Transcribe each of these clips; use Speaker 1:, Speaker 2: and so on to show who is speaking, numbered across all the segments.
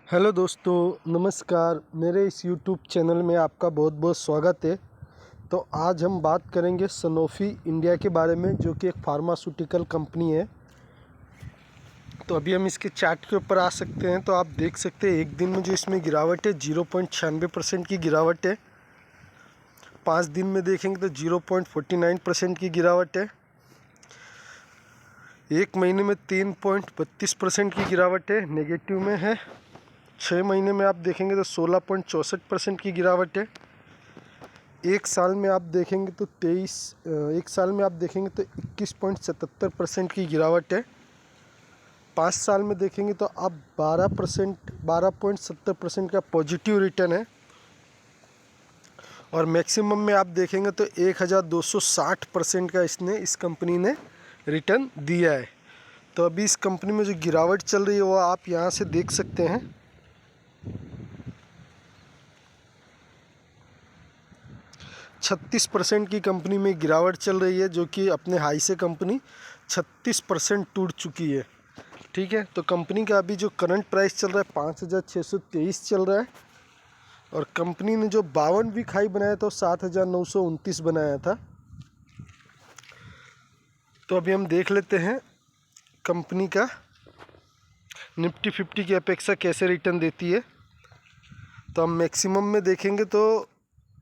Speaker 1: Hello दोस्तों, नमस्कार। मेरे इस यूट्यूब चैनल में आपका बहुत बहुत स्वागत है। तो आज हम बात करेंगे सनोफी इंडिया के बारे में, जो कि एक फार्मास्यूटिकल कंपनी है। तो अभी हम इसके चार्ट के ऊपर आ सकते हैं। तो आप देख सकते हैं एक दिन में जो इसमें गिरावट है 0.96% की गिरावट है। 5 दिन में देखेंगे तो 0.49% की गिरावट है। एक महीने में 3.32% की गिरावट है, नेगेटिव में है। 6 महीने में आप देखेंगे तो 16.64% की गिरावट है। एक साल में आप देखेंगे तो 21% की गिरावट है। 5 साल में देखेंगे तो आप 12.70% का पॉजिटिव रिटर्न है। और मैक्सिमम में आप देखेंगे तो 1260% का इस कंपनी ने रिटर्न दिया है। तो अभी इस कंपनी में जो गिरावट चल रही है वो आप यहाँ से देख सकते हैं। 36% की कंपनी में गिरावट चल रही है, जो कि अपने हाई से कंपनी 36% टूट चुकी है। ठीक है, तो कंपनी का अभी जो करंट प्राइस चल रहा है 5,623 चल रहा है। और कंपनी ने जो 52 वीक हाई बनाया था 7,929 बनाया था। तो अभी हम देख लेते हैं कंपनी का निफ्टी 50 की अपेक्षा कैसे रिटर्न देती है। तो हम मैक्सिमम में देखेंगे तो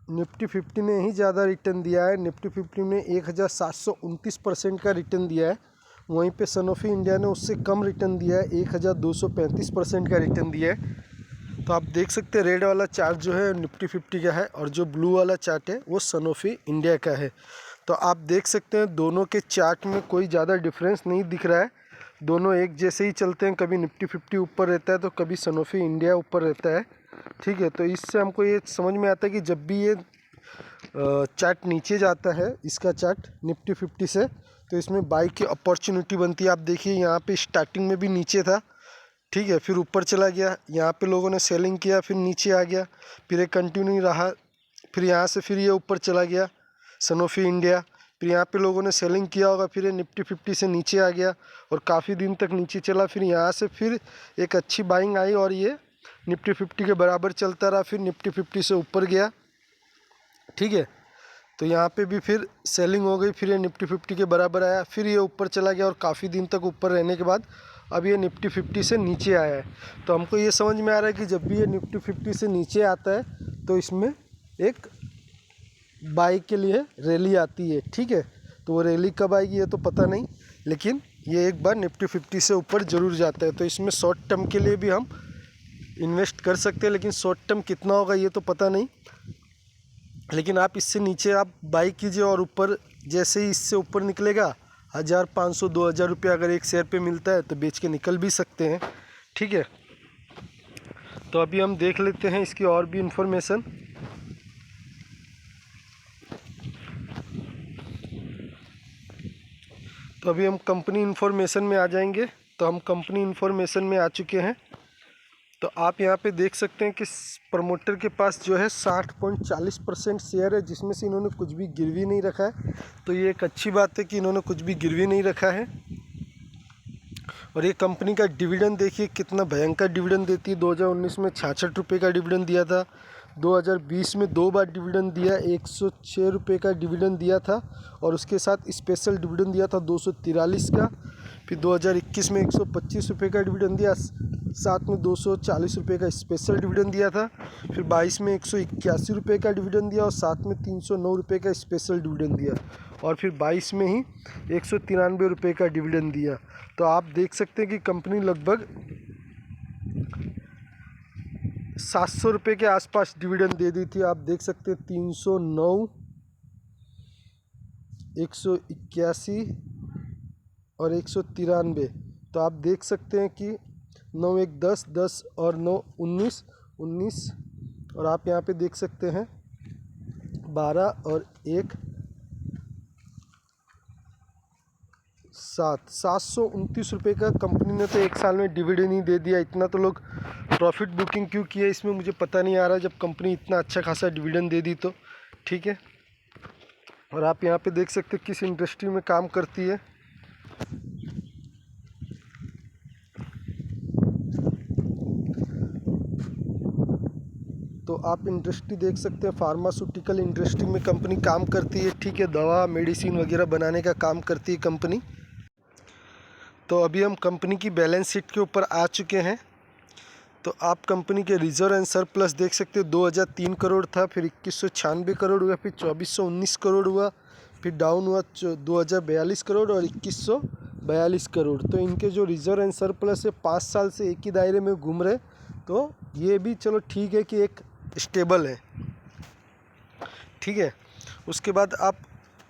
Speaker 1: निफ्टी 50 ने ही ज़्यादा रिटर्न दिया है। निफ्टी 50 ने 1,729% का रिटर्न दिया है। वहीं पे सनोफी इंडिया ने उससे कम रिटर्न दिया है, 1,235% का रिटर्न दिया है। तो आप देख सकते हैं रेड वाला चार्ट जो है निफ्टी 50 का है, और जो ब्लू वाला चार्ट है वो सनोफी इंडिया का है। तो आप देख सकते हैं दोनों के चार्ट में कोई ज़्यादा डिफरेंस नहीं दिख रहा है। दोनों एक जैसे ही चलते हैं, कभी निफ्टी 50 ऊपर रहता है तो कभी सनोफी इंडिया ऊपर रहता है। ठीक है, तो इससे हमको ये समझ में आता है कि जब भी ये चार्ट नीचे जाता है, इसका चार्ट निफ्टी 50 से, तो इसमें बाई की अपॉर्चुनिटी बनती है। आप देखिए यहाँ पे स्टार्टिंग में भी नीचे था, ठीक है, फिर ऊपर चला गया। यहाँ पे लोगों ने सेलिंग किया, फिर नीचे आ गया, फिर ये कंटिन्यू रहा, फिर यहाँ से फिर ये ऊपर चला गया सनोफी इंडिया। फिर यहाँ पे लोगों ने सेलिंग किया होगा, फिर ये निफ्टी 50 से नीचे आ गया और काफ़ी दिन तक नीचे चला। फिर यहाँ से फिर एक अच्छी बाइंग आई और ये निफ्टी 50 के बराबर चलता रहा, फिर निफ्टी 50 से ऊपर गया। ठीक है, तो यहाँ पे भी फिर सेलिंग हो गई, फिर ये निफ्टी 50 के बराबर आया, फिर ये ऊपर चला गया और काफ़ी दिन तक ऊपर रहने के बाद अब ये निफ्टी 50 से नीचे आया है। तो हमको ये समझ में आ रहा है कि जब भी ये निफ्टी 50 से नीचे आता है तो इसमें एक बाई के लिए रैली आती है। ठीक है, तो वो रैली कब आएगी ये तो पता नहीं, लेकिन ये एक बार निफ्टी 50 से ऊपर ज़रूर जाता है। तो इसमें शॉर्ट टर्म के लिए भी हम इन्वेस्ट कर सकते हैं, लेकिन शॉर्ट टर्म कितना होगा ये तो पता नहीं। लेकिन आप इससे नीचे आप बाई कीजिए और ऊपर जैसे ही इससे ऊपर निकलेगा 1,500 2,000 रुपये अगर एक शेयर पे मिलता है तो बेच के निकल भी सकते हैं। ठीक है, तो अभी हम देख लेते हैं इसकी और भी इंफॉर्मेशन। तो अभी हम कंपनी इन्फॉर्मेशन में आ जाएंगे। तो हम कंपनी इन्फॉर्मेशन में आ चुके हैं। तो आप यहाँ पे देख सकते हैं कि प्रमोटर के पास जो है 60.40% शेयर है, जिसमें से इन्होंने कुछ भी गिरवी नहीं रखा है। तो ये एक अच्छी बात है कि इन्होंने कुछ भी गिरवी नहीं रखा है। और ये कंपनी का डिविडेंड देखिए कितना भयंकर डिविडेंड देती है। 2019 में 66 रुपये का डिविडेंड दिया था। 2020 में 2 बार डिविडेंड दिया, 106 रुपये का डिविडेंड दिया था, और उसके साथ स्पेशल डिविडेंड दिया था 243 का। फिर 2021 में 125 रुपये का डिविडेंड दिया, साथ में 240 रुपये का स्पेशल डिविडेंड दिया था। फिर 22 में 181 रुपये का डिविडेंड दिया और साथ में 309 रुपये का स्पेशल डिविडेंड दिया, और फिर 22 में ही 193 रुपये का डिविडेंड दिया। तो आप देख सकते हैं कि कंपनी लगभग 700 रुपये के आसपास डिविडेंड दे दी थी। आप देख सकते हैं 309, 181 और 193। तो आप देख सकते हैं कि 9 1 10 10 और 9 19 19, और आप यहाँ पे देख सकते हैं 12 और 1 729 रुपये का कंपनी ने तो एक साल में डिविडेंड ही दे दिया। इतना तो लोग प्रॉफिट बुकिंग क्यों किया इसमें मुझे पता नहीं आ रहा, जब कंपनी इतना अच्छा खासा डिविडेंड दे दी तो। ठीक है, और आप यहाँ पे देख सकते हैं किस इंडस्ट्री में काम करती है। तो आप इंडस्ट्री देख सकते हैं, फार्मास्यूटिकल इंडस्ट्री में कंपनी काम करती है, ठीक है, दवा मेडिसिन वगैरह बनाने का काम करती है कंपनी। तो अभी हम कंपनी की बैलेंस शीट के ऊपर आ चुके हैं। तो आप कंपनी के रिजर्व एंड सरप्लस देख सकते हो, 2003 करोड़ था, फिर 2196 करोड़ हुआ, फिर 2419 करोड़ हुआ, फिर डाउन हुआ 2042 करोड़ और 2142 करोड़। तो इनके जो रिजर्व एंड सरप्लस है 5 साल से एक ही दायरे में घूम रहे, तो ये भी चलो ठीक है कि एक स्टेबल है, ठीक है। उसके बाद आप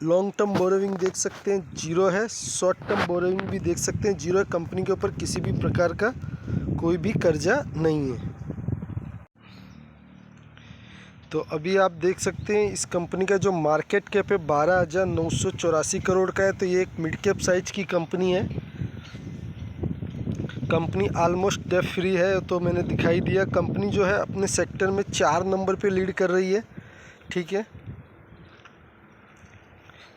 Speaker 1: लॉन्ग टर्म बोरोइंग देख सकते हैं, जीरो है। शॉर्ट टर्म बोरोइंग भी देख सकते हैं, जीरो है। कंपनी के ऊपर किसी भी प्रकार का कोई भी कर्जा नहीं है। तो अभी आप देख सकते हैं इस कंपनी का जो मार्केट कैप है 12,984 करोड़ का है। तो ये एक मिड कैप साइज की कंपनी है। कंपनी ऑलमोस्ट डेट फ्री है, तो मैंने दिखाई दिया। कंपनी जो है अपने सेक्टर में 4 नंबर पे लीड कर रही है, ठीक है,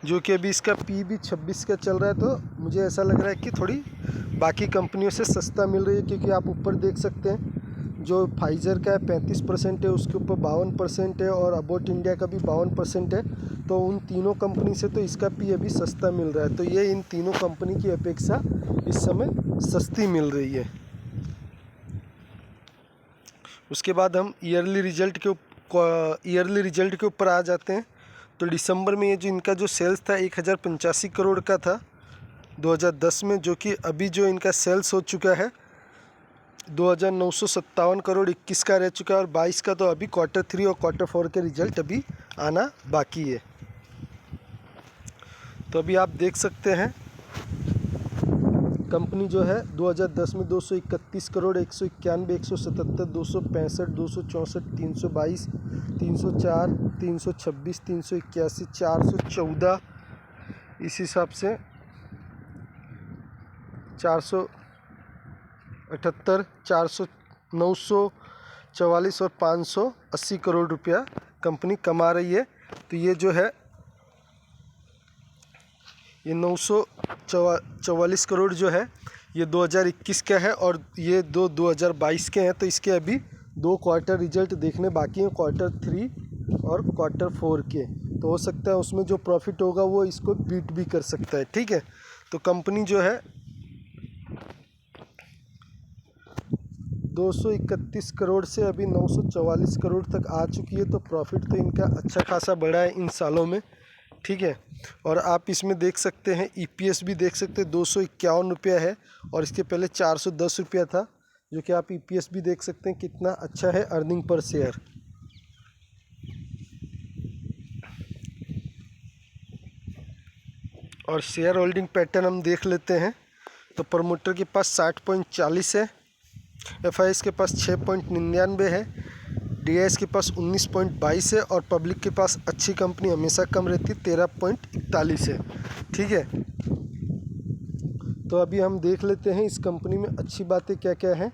Speaker 1: जो कि अभी इसका पी भी 26 का चल रहा है। तो मुझे ऐसा लग रहा है कि थोड़ी बाकी कंपनियों से सस्ता मिल रही है, क्योंकि आप ऊपर देख सकते हैं जो फाइज़र का है 35% है, उसके ऊपर 52% है, और अबाउट इंडिया का भी 52% है। तो उन तीनों कंपनी से तो इसका पी अभी सस्ता मिल रहा है। तो ये इन तीनों कंपनी की अपेक्षा इस समय सस्ती मिल रही है। उसके बाद हम ईयरली रिजल्ट के ऊपर आ जाते हैं। तो दिसंबर में ये जो इनका जो सेल्स था 1085 करोड़ का था 2010 में, जो कि अभी जो इनका सेल्स हो चुका है 2,957 करोड़ 21 का रह चुका है, और 22 का तो अभी Q3 और Q4 के रिजल्ट अभी आना बाकी है। तो अभी आप देख सकते हैं कंपनी जो है 2010 में 231 करोड़ 191, 177, 265, 264, 322, 304, 326, 381, 414, इस हिसाब से 478, 400, 944 और 580 करोड़ रुपया कंपनी कमा रही है। तो ये जो है ये 944 करोड़ जो है ये 2021 का है, और ये 2022 के हैं। तो इसके अभी 2 क्वार्टर रिजल्ट देखने बाकी हैं, Q3 और Q4 के। तो हो सकता है उसमें जो प्रॉफिट होगा वो इसको बीट भी कर सकता है, ठीक है। तो कंपनी जो है 231 करोड़ से अभी 944 करोड़ तक आ चुकी है। तो प्रॉफिट तो इनका अच्छा खासा बढ़ा है इन सालों में, ठीक है। और आप इसमें देख सकते हैं EPS भी देख सकते हैं 251 रुपया है, और इसके पहले 410 रुपया था, जो कि आप EPS भी देख सकते हैं कितना अच्छा है, अर्निंग पर शेयर। और शेयर होल्डिंग पैटर्न हम देख लेते हैं। तो प्रमोटर के पास 60.40 है, FIS के पास 6.99 है, DIS के पास 19.22 है, और पब्लिक के पास अच्छी कंपनी हमेशा कम रहती है 13.41 है, ठीक है। तो अभी हम देख लेते हैं इस कंपनी में अच्छी बातें क्या क्या हैं।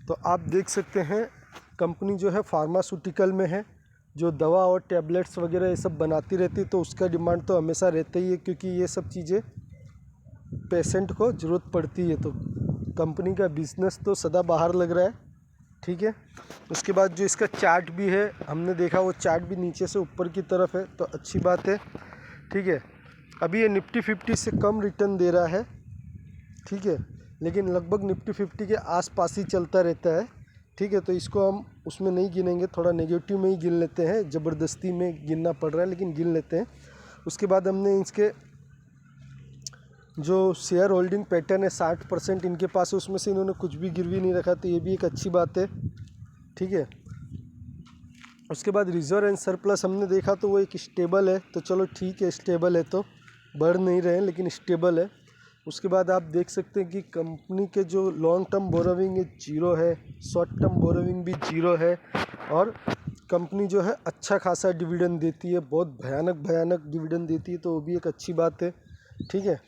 Speaker 1: तो आप देख सकते हैं कंपनी जो है फार्मास्यूटिकल में है, जो दवा और टैबलेट्स वगैरह ये सब बनाती रहती है। तो उसका डिमांड तो हमेशा रहता ही है, क्योंकि ये सब चीज़ें पेशेंट को ज़रूरत पड़ती है। तो कंपनी का बिजनेस तो सदा बाहर लग रहा है, ठीक है। उसके बाद जो इसका चार्ट भी है हमने देखा, वो चार्ट भी नीचे से ऊपर की तरफ है, तो अच्छी बात है, ठीक है। अभी ये निफ्टी 50 से कम रिटर्न दे रहा है, ठीक है, लेकिन लगभग निफ्टी 50 के आसपास ही चलता रहता है, ठीक है। तो इसको हम उसमें नहीं गिनेंगे, थोड़ा नेगेटिव में ही गिन लेते हैं, ज़बरदस्ती में गिनना पड़ रहा है लेकिन गिन लेते हैं। उसके बाद हमने इसके जो शेयर होल्डिंग पैटर्न है 60% इनके पास है, उसमें से इन्होंने कुछ भी गिरवी नहीं रखा, तो ये भी एक अच्छी बात है, ठीक है। उसके बाद रिजर्व एंड सरप्लस हमने देखा, तो वो एक स्टेबल है। तो चलो ठीक है, स्टेबल है तो बढ़ नहीं रहे हैं, लेकिन स्टेबल है। उसके बाद आप देख सकते हैं कि कंपनी के जो लॉन्ग टर्म बोरोविंग है जीरो है, शॉर्ट टर्म बोरोविंग भी जीरो है, और कंपनी जो है अच्छा खासा डिविडेंड देती है, बहुत भयानक डिविडेंड देती है, तो वो भी एक अच्छी बात है, ठीक है।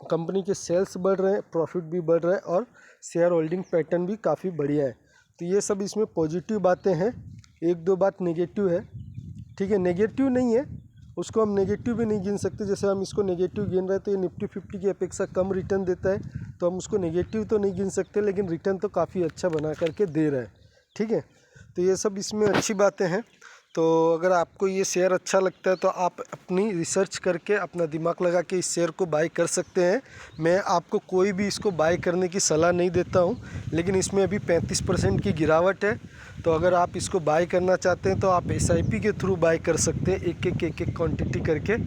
Speaker 1: कंपनी के सेल्स बढ़ रहे हैं, प्रॉफिट भी बढ़ रहा है, और शेयर होल्डिंग पैटर्न भी काफ़ी बढ़िया है। तो ये सब इसमें पॉजिटिव बातें हैं। एक दो बात नेगेटिव है, ठीक है, नेगेटिव नहीं है, उसको हम नेगेटिव भी नहीं गिन सकते। जैसे हम इसको नेगेटिव गिन रहे हैं, तो ये निफ्टी 50 की अपेक्षा कम रिटर्न देता है, तो हम उसको नेगेटिव तो नहीं गिन सकते, लेकिन रिटर्न तो काफ़ी अच्छा बना करके दे रहा है, ठीक है। तो ये सब इसमें अच्छी बातें हैं। तो अगर आपको ये शेयर अच्छा लगता है तो आप अपनी रिसर्च करके अपना दिमाग लगा के इस शेयर को बाय कर सकते हैं। मैं आपको कोई भी इसको बाय करने की सलाह नहीं देता हूँ, लेकिन इसमें अभी 35% की गिरावट है। तो अगर आप इसको बाय करना चाहते हैं तो आप SIP के थ्रू बाय कर सकते हैं, एक एक क्वांटिटी करके।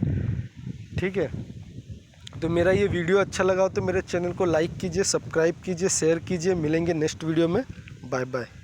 Speaker 1: ठीक है, तो मेरा ये वीडियो अच्छा लगा हो तो मेरे चैनल को लाइक कीजिए, सब्सक्राइब कीजिए, शेयर कीजिए। मिलेंगे नेक्स्ट वीडियो में। Bye bye.